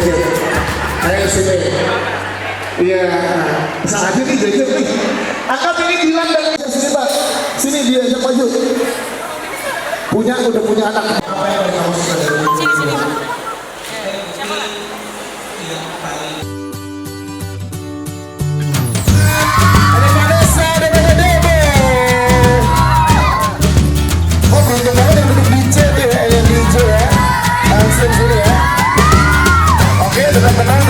gadget. Ayo sini. Iya, saat ini gadget nih. Angkat ini Dilan dan sini Pak. Sini dia yang maju. Udah punya anak. Apa yang kamu suka dari sini? Ada Vanessa, ada Dede. Oh beruntung banget yang duduk DJ tuh ya, yang DJ ya. Langsung sini ya. Oke, tetap tenang,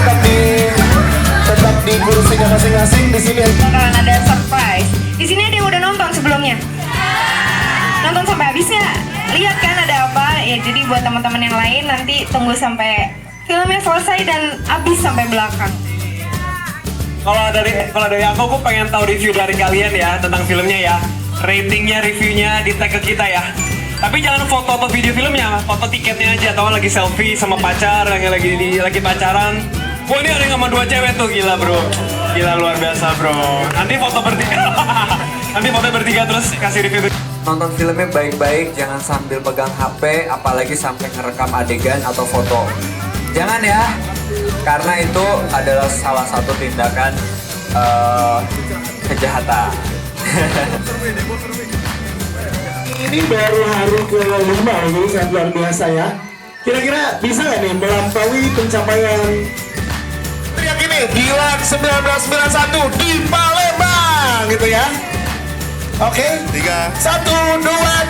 tetap di kursinya masing-masing di sini. Bakalan ada surprise. Di sini ada yang udah nonton sebelumnya. Nonton sampai habis nggak? Lihat kan ada apa? Ya jadi buat teman-teman yang lain nanti tunggu sampai filmnya selesai dan habis sampai belakang. Kalau dari aku pengen tahu review dari kalian ya tentang filmnya ya. Ratingnya, reviewnya di tag ke kita ya. Tapi jangan foto atau video filmnya, foto tiketnya aja. Atau lagi selfie sama pacar, lagi pacaran. Wah ini ada yang sama 2 cewek tuh, gila bro. Gila luar biasa bro. Nanti foto bertiga. Nanti foto bertiga terus kasih review. Nonton filmnya baik-baik, jangan sambil pegang HP, apalagi sampai ngerekam adegan atau foto. Jangan ya, karena itu adalah salah satu tindakan kejahatan. Ini baru hari ke-5, jadi sangat luar biasa ya. Kira-kira bisa nggak nih melampaui pencapaian? Teriak ini, Dilan 1991 di Palembang gitu ya. Oke, 1, 2,